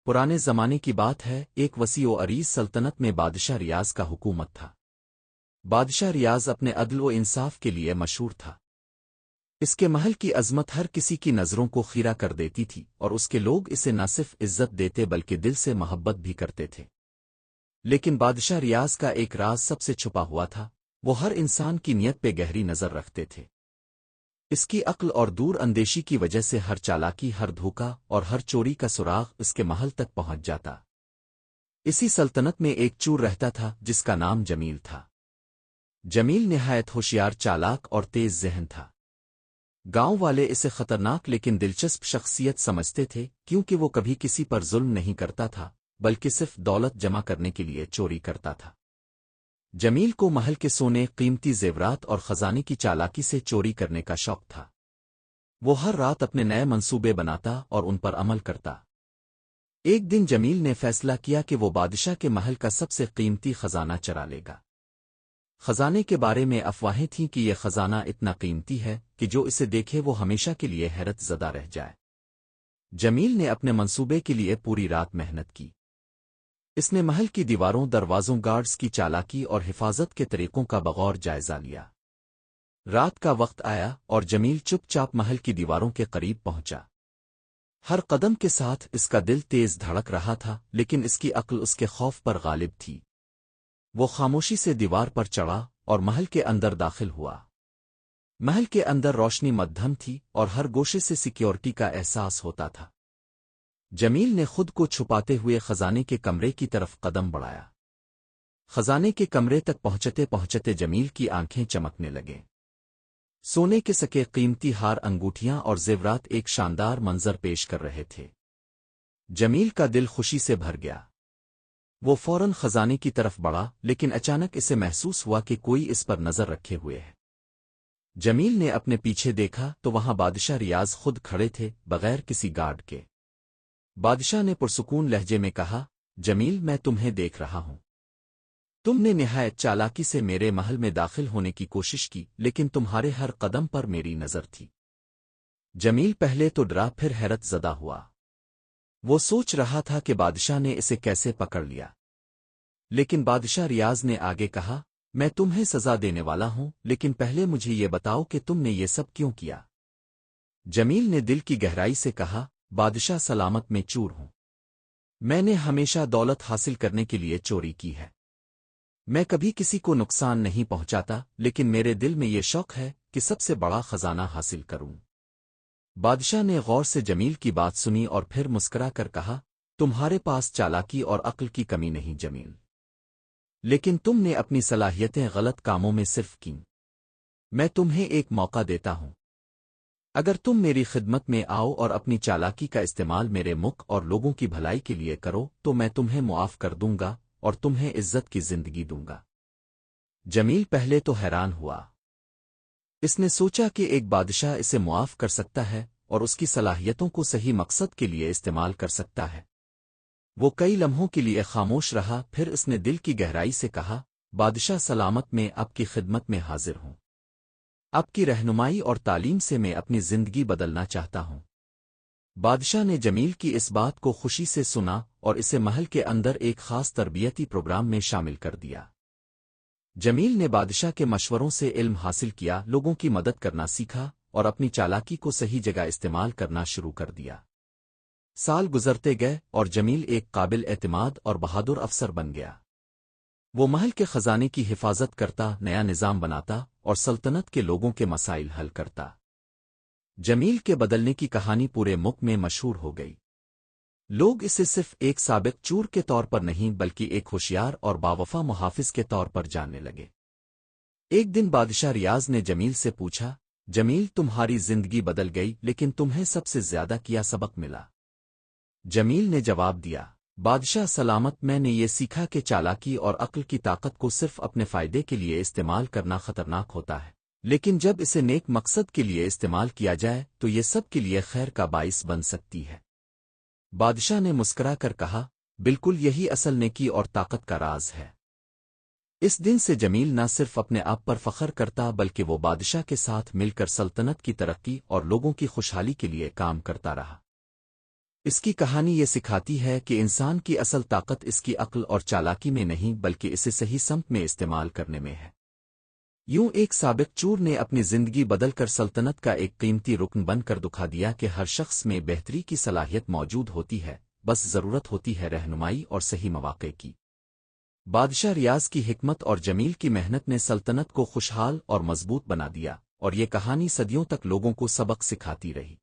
پرانے زمانے کی بات ہے، ایک وسیع و عریض سلطنت میں بادشاہ ریاض کا حکومت تھا۔ بادشاہ ریاض اپنے عدل و انصاف کے لیے مشہور تھا۔ اس کے محل کی عظمت ہر کسی کی نظروں کو خیرہ کر دیتی تھی، اور اس کے لوگ اسے نہ صرف عزت دیتے بلکہ دل سے محبت بھی کرتے تھے۔ لیکن بادشاہ ریاض کا ایک راز سب سے چھپا ہوا تھا، وہ ہر انسان کی نیت پہ گہری نظر رکھتے تھے۔ اس کی عقل اور دور اندیشی کی وجہ سے ہر چالاکی، ہر دھوکا اور ہر چوری کا سراغ اس کے محل تک پہنچ جاتا۔ اسی سلطنت میں ایک چور رہتا تھا جس کا نام جمیل تھا۔ جمیل نہایت ہوشیار، چالاک اور تیز ذہن تھا۔ گاؤں والے اسے خطرناک لیکن دلچسپ شخصیت سمجھتے تھے، کیونکہ وہ کبھی کسی پر ظلم نہیں کرتا تھا بلکہ صرف دولت جمع کرنے کے لیے چوری کرتا تھا۔ جمیل کو محل کے سونے، قیمتی زیورات اور خزانے کی چالاکی سے چوری کرنے کا شوق تھا۔ وہ ہر رات اپنے نئے منصوبے بناتا اور ان پر عمل کرتا۔ ایک دن جمیل نے فیصلہ کیا کہ وہ بادشاہ کے محل کا سب سے قیمتی خزانہ چرا لے گا۔ خزانے کے بارے میں افواہیں تھیں کہ یہ خزانہ اتنا قیمتی ہے کہ جو اسے دیکھے وہ ہمیشہ کے لیے حیرت زدہ رہ جائے۔ جمیل نے اپنے منصوبے کے لیے پوری رات محنت کی۔ اس نے محل کی دیواروں، دروازوں، گارڈز کی چالاکی اور حفاظت کے طریقوں کا بغور جائزہ لیا۔ رات کا وقت آیا اور جمیل چپ چاپ محل کی دیواروں کے قریب پہنچا۔ ہر قدم کے ساتھ اس کا دل تیز دھڑک رہا تھا، لیکن اس کی عقل اس کے خوف پر غالب تھی۔ وہ خاموشی سے دیوار پر چڑھا اور محل کے اندر داخل ہوا۔ محل کے اندر روشنی مدھم تھی اور ہر گوشے سے سیکیورٹی کا احساس ہوتا تھا۔ جمیل نے خود کو چھپاتے ہوئے خزانے کے کمرے کی طرف قدم بڑھایا۔ خزانے کے کمرے تک پہنچتے پہنچتے جمیل کی آنکھیں چمکنے لگیں۔ سونے کے سکے، قیمتی ہار، انگوٹھیاں اور زیورات ایک شاندار منظر پیش کر رہے تھے۔ جمیل کا دل خوشی سے بھر گیا۔ وہ فوراً خزانے کی طرف بڑھا، لیکن اچانک اسے محسوس ہوا کہ کوئی اس پر نظر رکھے ہوئے ہے۔ جمیل نے اپنے پیچھے دیکھا تو وہاں بادشاہ ریاض خود کھڑے تھے، بغیر کسی گارڈ کے۔ بادشاہ نے پرسکون لہجے میں کہا، جمیل، میں تمہیں دیکھ رہا ہوں۔ تم نے نہایت چالاکی سے میرے محل میں داخل ہونے کی کوشش کی، لیکن تمہارے ہر قدم پر میری نظر تھی۔ جمیل پہلے تو ڈرا، پھر حیرت زدہ ہوا۔ وہ سوچ رہا تھا کہ بادشاہ نے اسے کیسے پکڑ لیا۔ لیکن بادشاہ ریاض نے آگے کہا، میں تمہیں سزا دینے والا ہوں، لیکن پہلے مجھے یہ بتاؤ کہ تم نے یہ سب کیوں کیا؟ جمیل نے دل کی گہرائی سے کہا، بادشاہ سلامت، میں چور ہوں۔ میں نے ہمیشہ دولت حاصل کرنے کے لیے چوری کی ہے۔ میں کبھی کسی کو نقصان نہیں پہنچاتا، لیکن میرے دل میں یہ شوق ہے کہ سب سے بڑا خزانہ حاصل کروں۔ بادشاہ نے غور سے جمیل کی بات سنی اور پھر مسکرا کر کہا، تمہارے پاس چالاکی اور عقل کی کمی نہیں جمیل، لیکن تم نے اپنی صلاحیتیں غلط کاموں میں صرف کیں۔ میں تمہیں ایک موقع دیتا ہوں۔ اگر تم میری خدمت میں آؤ اور اپنی چالاکی کا استعمال میرے ملک اور لوگوں کی بھلائی کے لیے کرو تو میں تمہیں معاف کر دوں گا اور تمہیں عزت کی زندگی دوں گا۔ جمیل پہلے تو حیران ہوا۔ اس نے سوچا کہ ایک بادشاہ اسے معاف کر سکتا ہے اور اس کی صلاحیتوں کو صحیح مقصد کے لیے استعمال کر سکتا ہے۔ وہ کئی لمحوں کے لیے خاموش رہا، پھر اس نے دل کی گہرائی سے کہا، بادشاہ سلامت، میں آپ کی خدمت میں حاضر ہوں۔ آپ کی رہنمائی اور تعلیم سے میں اپنی زندگی بدلنا چاہتا ہوں۔ بادشاہ نے جمیل کی اس بات کو خوشی سے سنا اور اسے محل کے اندر ایک خاص تربیتی پروگرام میں شامل کر دیا۔ جمیل نے بادشاہ کے مشوروں سے علم حاصل کیا، لوگوں کی مدد کرنا سیکھا اور اپنی چالاکی کو صحیح جگہ استعمال کرنا شروع کر دیا۔ سال گزرتے گئے اور جمیل ایک قابل اعتماد اور بہادر افسر بن گیا۔ وہ محل کے خزانے کی حفاظت کرتا، نیا نظام بناتا اور سلطنت کے لوگوں کے مسائل حل کرتا۔ جمیل کے بدلنے کی کہانی پورے ملک میں مشہور ہو گئی۔ لوگ اسے صرف ایک سابق چور کے طور پر نہیں بلکہ ایک ہوشیار اور باوفا محافظ کے طور پر جاننے لگے۔ ایک دن بادشاہ ریاض نے جمیل سے پوچھا، جمیل، تمہاری زندگی بدل گئی، لیکن تمہیں سب سے زیادہ کیا سبق ملا؟ جمیل نے جواب دیا، بادشاہ سلامت، میں نے یہ سیکھا کہ چالاکی اور عقل کی طاقت کو صرف اپنے فائدے کے لیے استعمال کرنا خطرناک ہوتا ہے، لیکن جب اسے نیک مقصد کے لیے استعمال کیا جائے تو یہ سب کے لیے خیر کا باعث بن سکتی ہے۔ بادشاہ نے مسکرا کر کہا، بالکل، یہی اصل نیکی اور طاقت کا راز ہے۔ اس دن سے جمیل نہ صرف اپنے آپ پر فخر کرتا بلکہ وہ بادشاہ کے ساتھ مل کر سلطنت کی ترقی اور لوگوں کی خوشحالی کے لیے کام کرتا رہا۔ اس کی کہانی یہ سکھاتی ہے کہ انسان کی اصل طاقت اس کی عقل اور چالاکی میں نہیں بلکہ اسے صحیح سمت میں استعمال کرنے میں ہے۔ یوں ایک سابق چور نے اپنی زندگی بدل کر سلطنت کا ایک قیمتی رکن بن کر دکھا دیا کہ ہر شخص میں بہتری کی صلاحیت موجود ہوتی ہے، بس ضرورت ہوتی ہے رہنمائی اور صحیح مواقع کی۔ بادشاہ ریاض کی حکمت اور جمیل کی محنت نے سلطنت کو خوشحال اور مضبوط بنا دیا، اور یہ کہانی صدیوں تک لوگوں کو سبق سکھاتی رہی۔